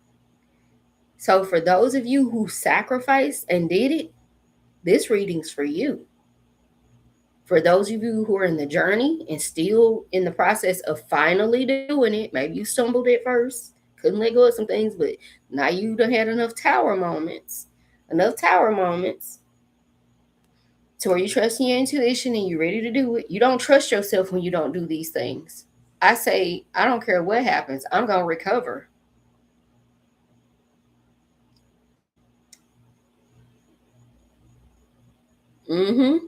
Speaker 1: So for those of you who sacrificed and did it, this reading's for you. For those of you who are in the journey and still in the process of finally doing it, maybe you stumbled at first, couldn't let go of some things, but now you done had enough tower moments to where you trust in your intuition and you're ready to do it. You don't trust yourself when you don't do these things. I say, I don't care what happens, I'm going to recover. Mm-hmm.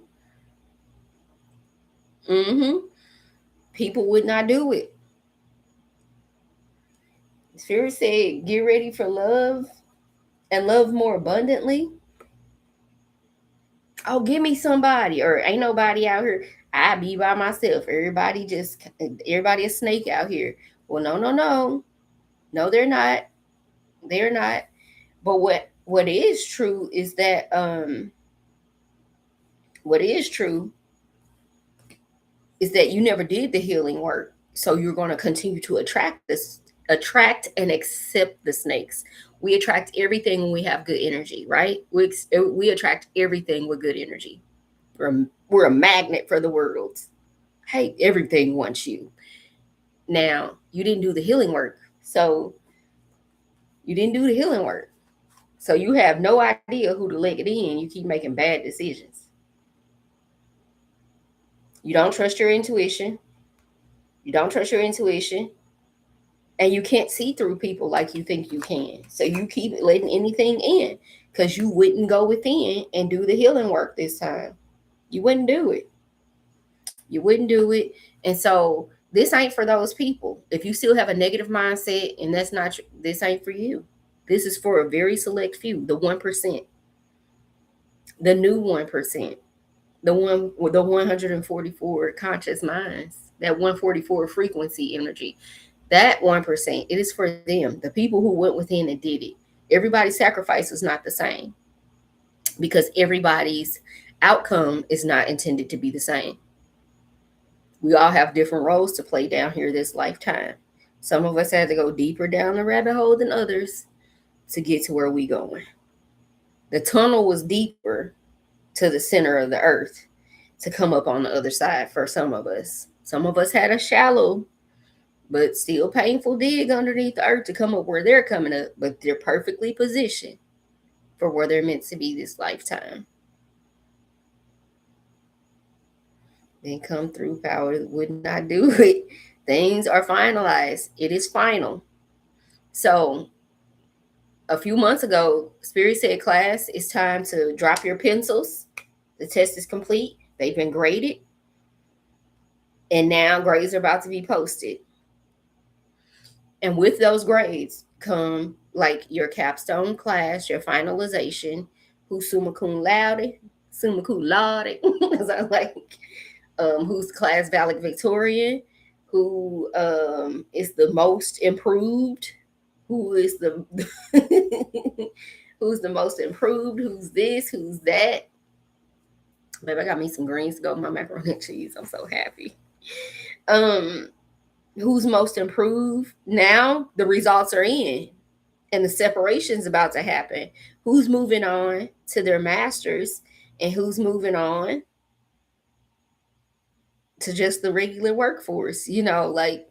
Speaker 1: Mm-hmm. People would not do it. Spirit said, get ready for love and love more abundantly. Oh, give me somebody, or ain't nobody out here. I be by myself. Everybody a snake out here. Well, no, no, no, no, they're not. They're not. But what is true is that what is true is that you never did the healing work, so you're going to continue to attract and accept the snakes. We attract everything when we have good energy, right? We attract everything with good energy. We're a magnet for the world. Hey, everything wants you. Now, you didn't do the healing work. So you didn't do the healing work. So you have no idea who to let it in. You keep making bad decisions. You don't trust your intuition. You don't trust your intuition. And you can't see through people like you think you can. So you keep letting anything in because you wouldn't go within and do the healing work this time. You wouldn't do it. You wouldn't do it. And so this ain't for those people. If you still have a negative mindset and this ain't for you. This is for a very select few, the 1%, the new 1%, the 144 conscious minds, that 144 frequency energy. That 1%, it is for them, the people who went within and did it. Everybody's sacrifice is not the same because everybody's outcome is not intended to be the same. We all have different roles to play down here this lifetime. Some of us had to go deeper down the rabbit hole than others to get to where we going. The tunnel was deeper to the center of the earth to come up on the other side for some of us. Some of us had a shallow but still painful dig underneath the earth to come up where they're coming up, but they're perfectly positioned for where they're meant to be this lifetime. Then come through power would not do it. Things are finalized. It is final. So a few months ago, Spirit said, class, it's time to drop your pencils. The test is complete. They've been graded. And now grades are about to be posted. And with those grades come like your capstone class, your finalization, who's summa cum laude, as I like, who's class valedictorian, who is the most improved, who is the who's the most improved, who's this, who's that. Babe, I got me some greens to go with my macaroni and cheese. I'm so happy. Who's most improved? Now the results are in and the separation's about to happen. Who's moving on to their masters and who's moving on to just the regular workforce? You know, like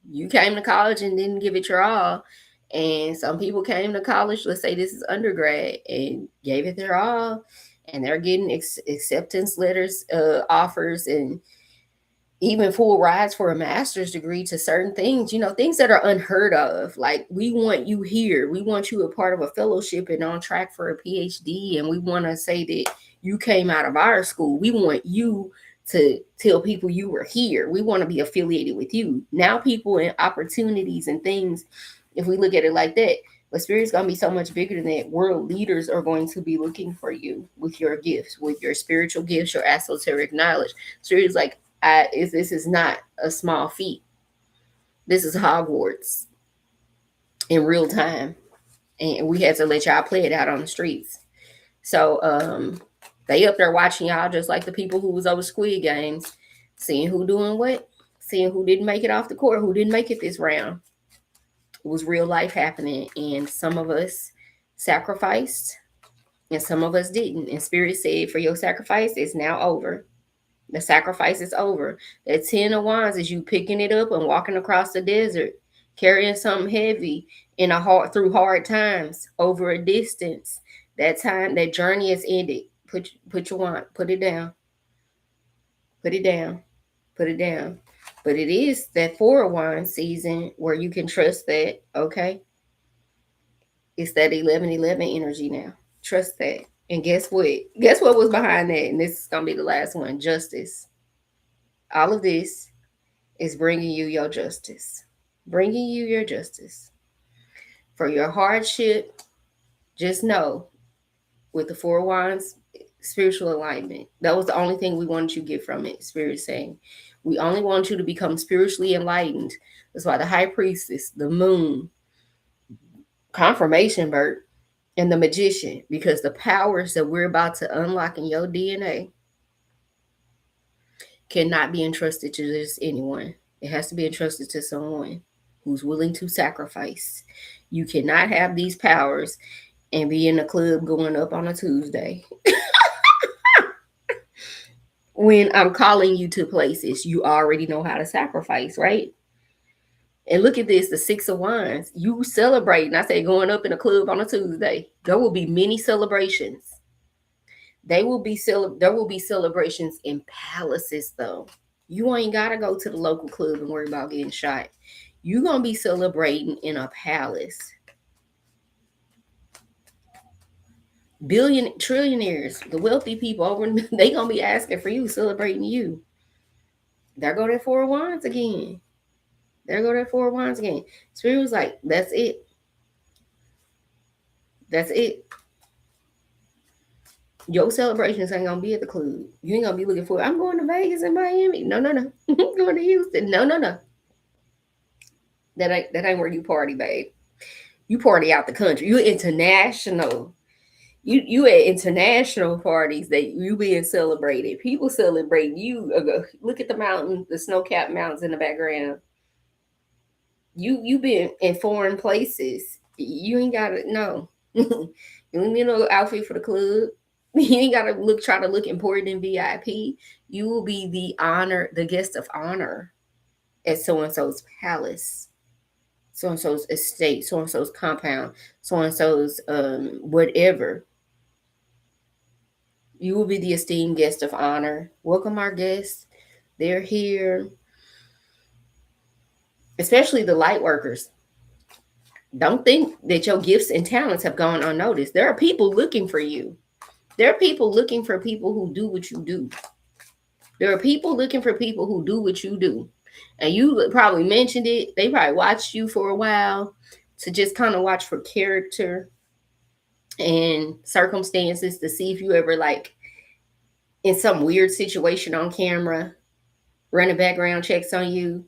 Speaker 1: you came to college and didn't give it your all. And some people came to college, let's say this is undergrad, and gave it their all. And they're getting acceptance letters, offers, and even full rides for a master's degree to certain things, you know, things that are unheard of. Like, we want you here. We want you a part of a fellowship and on track for a PhD. And we want to say that you came out of our school. We want you to tell people you were here. We want to be affiliated with you. Now, people and opportunities and things, if we look at it like that, but Spirit's going to be so much bigger than that. World leaders are going to be looking for you with your gifts, with your spiritual gifts, your esoteric knowledge. Spirit's like, this is not a small feat. This is Hogwarts in real time. And we had to let y'all play it out on the streets. So they up there watching y'all just like the people who was over Squid Games, seeing who doing what, seeing who didn't make it off the court, who didn't make it this round. It was real life happening. And some of us sacrificed and some of us didn't. And Spirit said, for your sacrifice, it's now over. The sacrifice is over. That 10 of Wands is you picking it up and walking across the desert, carrying something heavy through hard times over a distance. That time, that journey is ended. Put your wand, put it down. Put it down. Put it down. But it is that Four of Wands season where you can trust that, okay, it's that 11-11 energy now. Trust that. And guess what? Guess what was behind that? And this is going to be the last one. Justice. All of this is bringing you your justice. Bringing you your justice. For your hardship, just know with the Four of Wands, spiritual alignment. That was the only thing we wanted you to get from it. Spirit saying, we only want you to become spiritually enlightened. That's why the High Priestess, the Moon, Confirmation Bird, and the Magician, because the powers that we're about to unlock in your DNA cannot be entrusted to just anyone. It has to be entrusted to someone who's willing to sacrifice. You cannot have these powers and be in a club going up on a Tuesday. When I'm calling you to places, you already know how to sacrifice, right? And look at this, the Six of Wands. You celebrating. I say going up in a club on a Tuesday. There will be many celebrations. There will be celebrations in palaces though. You ain't gotta go to the local club and worry about getting shot. You're gonna be celebrating in a palace. Trillionaires, the wealthy people over, they gonna be asking for you, celebrating you. There go that Four of Wands again. There go that Four of Wands again. Spirit was like, that's it. That's it. Your celebrations ain't gonna be at the club. You ain't gonna be looking for, I'm going to Vegas and Miami. No. I'm going to Houston. No. That ain't where you party, babe. You party out the country. You international. You at international parties that you being celebrated. People celebrating you. Look at the mountain, the snow-capped mountains in the background. You been in foreign places. You ain't gotta no. You don't need no outfit for the club. You ain't gotta try to look important in VIP. You will be the guest of honor at so and so's palace, so and so's estate, so and so's compound, so and so's whatever. You will be the esteemed guest of honor. Welcome our guests. They're here. Especially the light workers. Don't think that your gifts and talents have gone unnoticed. There are people looking for you. There are people looking for people who do what you do. There are people looking for people who do what you do. And you probably mentioned it. They probably watched you for a while to just kind of watch for character and circumstances to see if you ever like in some weird situation on camera, running background checks on you.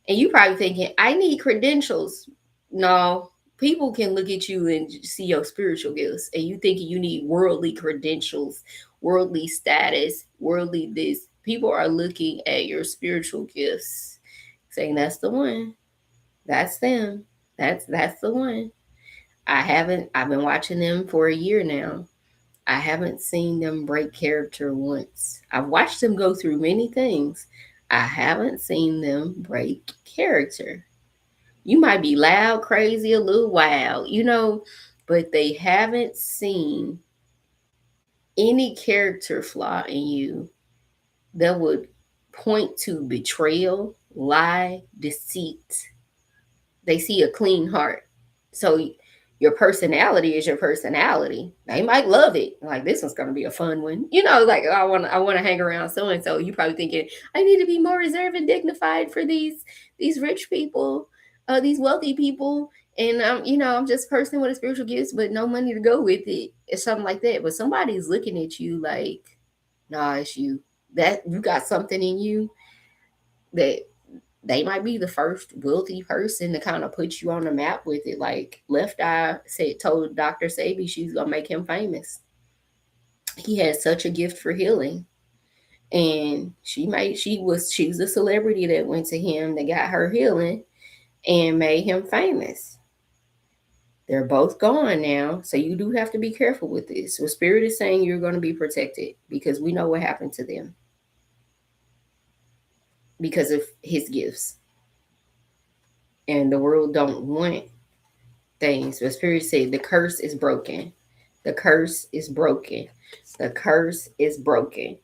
Speaker 1: And you probably thinking, I need credentials. No, people can look at you and see your spiritual gifts. And you thinking you need worldly credentials, worldly status, worldly this. People are looking at your spiritual gifts, saying that's the one. That's them. That's the one. I've been watching them for a year now. I haven't seen them break character once. I've watched them go through many things. I haven't seen them break character. You might be loud, crazy, a little wild, but they haven't seen any character flaw in you that would point to betrayal, lie, deceit. They see a clean heart. So your personality is your personality. They might love it. Like, this one's gonna be a fun one. Like, I want to hang around so and so. You probably thinking, I need to be more reserved and dignified for these rich people, these wealthy people, and I'm just a person with a spiritual gifts, but no money to go with it. It's something like that. But somebody's looking at you like, nah, it's you. That you got something in you that they might be the first wealthy person to kind of put you on the map with it. Like Left Eye told Dr. Sebi she's gonna make him famous. He has such a gift for healing. And she was a celebrity that went to him that got her healing and made him famous. They're both gone now, so you do have to be careful with this. So Spirit is saying you're going to be protected because we know what happened to them because of his gifts. And the world don't want things. But Spirit said the curse is broken. The curse is broken. The curse is broken.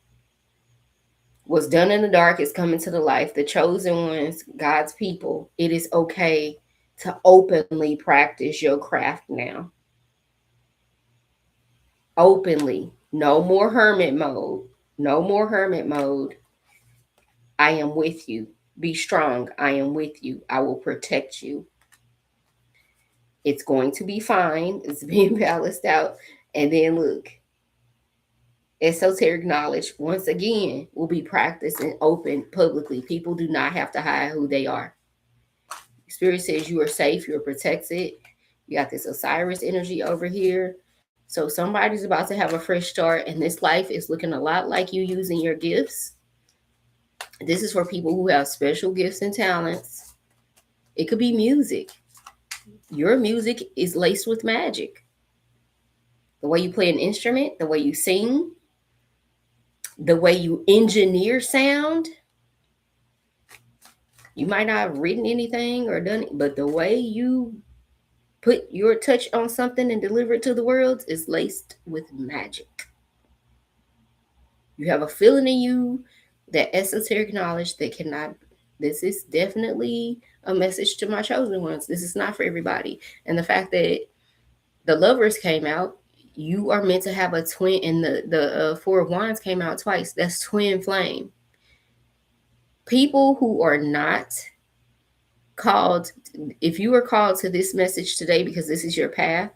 Speaker 1: What's done in the dark is coming to the light. The chosen ones, God's people, it is okay to openly practice your craft now. Openly. No more hermit mode. No more hermit mode. I am with you. Be strong. I am with you. I will protect you. It's going to be fine. It's being balanced out. And then look, esoteric knowledge, once again, will be practiced and open publicly. People do not have to hide who they are. Spirit says you are safe, you're protected. You got this Osiris energy over here. So somebody's about to have a fresh start, and this life is looking a lot like you using your gifts. This is for people who have special gifts and talents. It could be music. Your music is laced with magic. The way you play an instrument, the way you sing, the way you engineer sound. You might not have written anything or done it, but the way you put your touch on something and deliver it to the world is laced with magic. You have a feeling in you, that esoteric knowledge that cannot. This is definitely a message to my chosen ones. This is not for everybody. And the fact that the Lovers came out, you are meant to have a twin, and the Four of Wands came out twice. That's twin flame. People who are not called, if you are called to this message today because this is your path,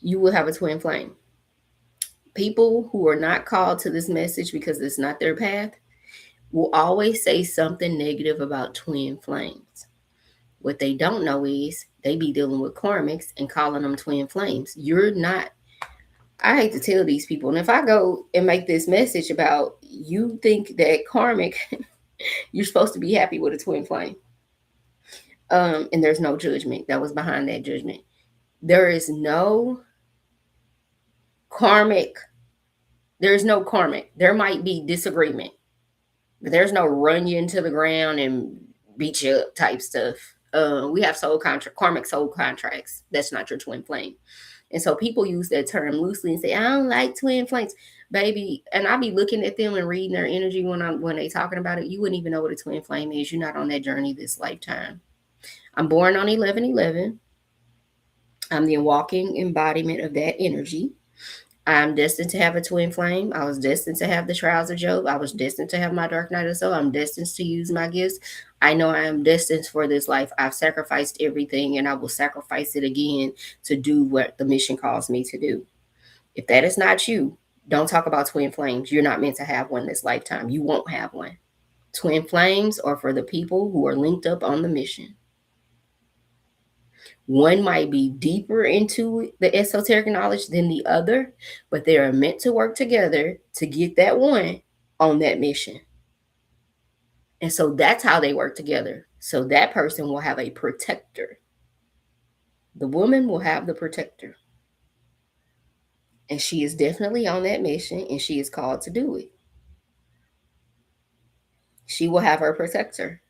Speaker 1: you will have a twin flame. People who are not called to this message because it's not their path will always say something negative about twin flames. What they don't know is they be dealing with karmics and calling them twin flames. You're not. I hate to tell these people, and if I go and make this message about you think that karmic, you're supposed to be happy with a twin flame. And there's no judgment that was behind that judgment. There is no karmic. There's no karmic. There might be disagreement, but there's no run you into the ground and beat you up type stuff. We have karmic soul contracts. That's not your twin flame. And so people use that term loosely and say, I don't like twin flames, baby. And I'll be looking at them and reading their energy when they talking about it. You wouldn't even know what a twin flame is. You're not on that journey this lifetime. I'm born on 11/11. I'm the walking embodiment of that energy. I'm destined to have a twin flame. I was destined to have the trials of Job. I was destined to have my dark night of soul. I'm destined to use my gifts. I know I am destined for this life. I've sacrificed everything, and I will sacrifice it again to do what the mission calls me to do. If that is not you, don't talk about twin flames. You're not meant to have one this lifetime. You won't have one. Twin flames are for the people who are linked up on the mission. One might be deeper into the esoteric knowledge than the other, but they are meant to work together to get that one on that mission. And so that's how they work together. So that person will have a protector. The woman will have the protector. And she is definitely on that mission, and she is called to do it. She will have her protector.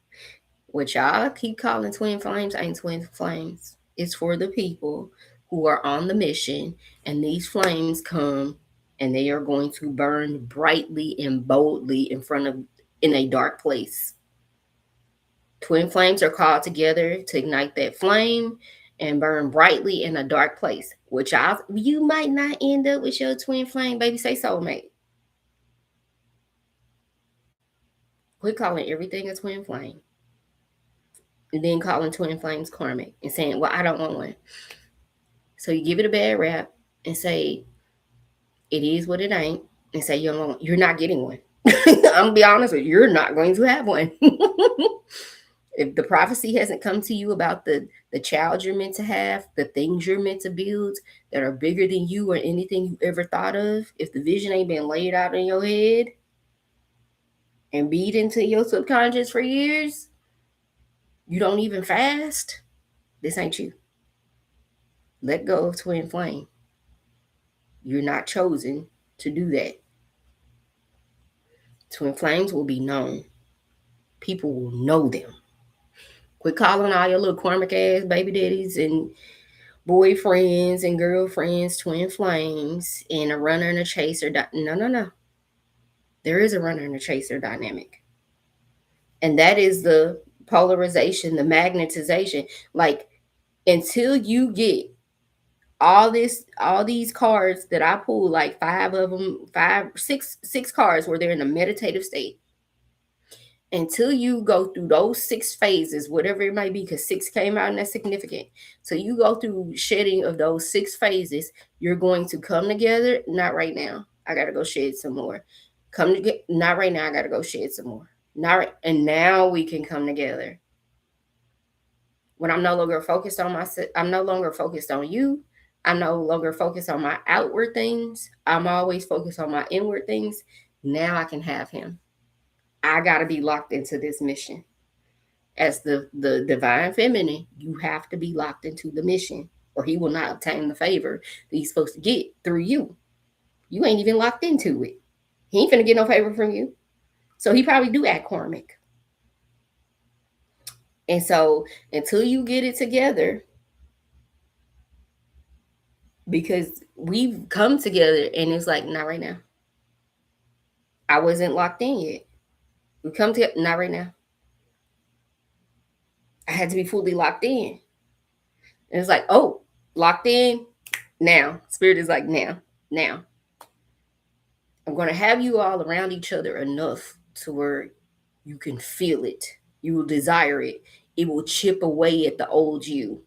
Speaker 1: What y'all keep calling twin flames ain't twin flames. It's for the people who are on the mission, and these flames come and they are going to burn brightly and boldly in a dark place. Twin flames are called together to ignite that flame and burn brightly in a dark place. Which you might not end up with your twin flame, baby. Say soulmate. Quit calling everything a twin flame. And then calling twin flames karmic and saying, well, I don't want one. So you give it a bad rap and say, it is what it ain't, and say, you're not getting one. I'm going to be honest with you, you're not going to have one. If the prophecy hasn't come to you about the child you're meant to have, the things you're meant to build that are bigger than you or anything you ever thought of, if the vision ain't been laid out in your head and beat into your subconscious for years, you don't even fast, this ain't you. Let go of twin flame. You're not chosen to do that. Twin flames will be known. People will know them. Quit calling all your little karmic ass baby daddies and boyfriends and girlfriends twin flames and a runner and a chaser. No. There is a runner and a chaser dynamic. And that is the polarization, the magnetization. Like, until you get all these cards that I pull, like five of them, six cards where they're in a meditative state. Until you go through those 6 phases, whatever it might be, because 6 came out and that's significant. So you go through shedding of those 6 phases, you're going to come together. Not right now. I gotta go shed some more. Come together. Not right now. I gotta go shed some more. Not right. And now we can come together. When I'm no longer focused on myself, I'm no longer focused on you. I'm no longer focused on my outward things. I'm always focused on my inward things. Now I can have him. I got to be locked into this mission. As the divine feminine, you have to be locked into the mission, or he will not obtain the favor that he's supposed to get through you. You ain't even locked into it. He ain't finna get no favor from you. So he probably do act karmic. And so until you get it together, because we've come together and it's like, not right now. I wasn't locked in yet. We come together, not right now. I had to be fully locked in. And it's like, oh, locked in now. Spirit is like, now. I'm going to have you all around each other enough to where you can feel it. You will desire it. It will chip away at the old you.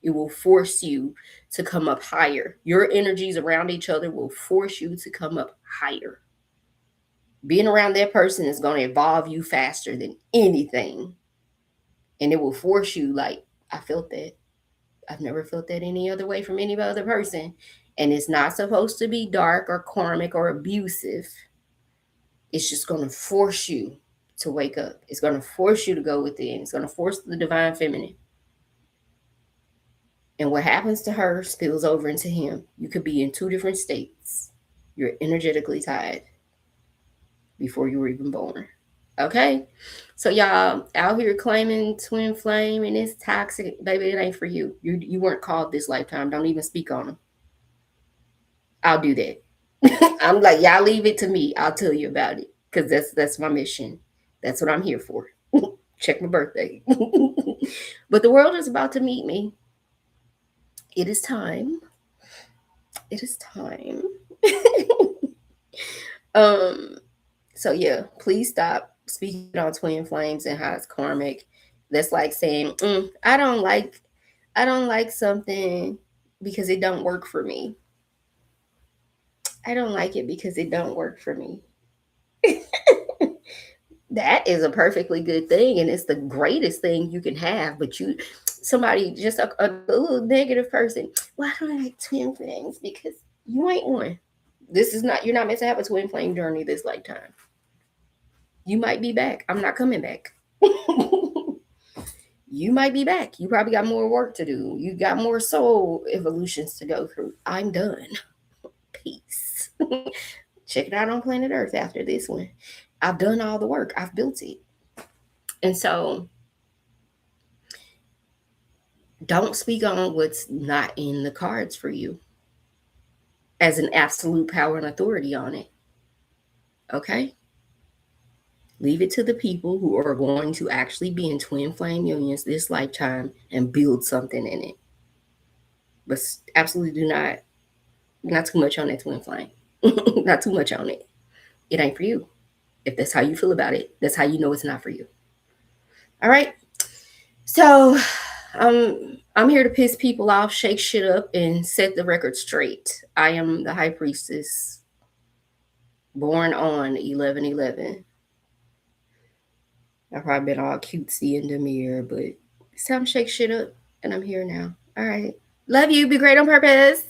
Speaker 1: It will force you to come up higher. Your energies around each other will force you to come up higher. Being around that person is going to evolve you faster than anything. And it will force you, like, I felt that. I've never felt that any other way from any other person. And it's not supposed to be dark or karmic or abusive. It's just going to force you to wake up. It's going to force you to go within. It's going to force the divine feminine. And what happens to her spills over into him. You could be in 2 different states. You're energetically tied before you were even born. Okay? So y'all out here claiming twin flame and it's toxic. Baby, it ain't for you. You weren't called this lifetime. Don't even speak on them. I'll do that. I'm like, y'all leave it to me. I'll tell you about it. Because that's my mission. That's what I'm here for. Check my birthday. But the world is about to meet me. It is time. It is time. So yeah, please stop speaking on twin flames and how it's karmic. That's like saying, I don't like something because it don't work for me. I don't like it because it don't work for me. That is a perfectly good thing, and it's the greatest thing you can have. But somebody just a little negative person. Well, I don't like twin flames because you ain't one. You're not meant to have a twin flame journey this lifetime. You might be back. I'm not coming back. You might be back. You probably got more work to do. You got more soul evolutions to go through. I'm done. Peace. Check it out on planet Earth after this one. I've done all the work. I've built it. And so don't speak on what's not in the cards for you as an absolute power and authority on it. Okay? Leave it to the people who are going to actually be in twin flame unions this lifetime and build something in it. But absolutely not too much on that twin flame. Not too much on it. It ain't for you. If that's how you feel about it, that's how you know it's not for you. All right. So I'm here to piss people off, shake shit up, and set the record straight. I am the high priestess, born on 11/11. I've probably been all cutesy and demure, but it's time to shake shit up, and I'm here now. All right. Love you. Be great on purpose.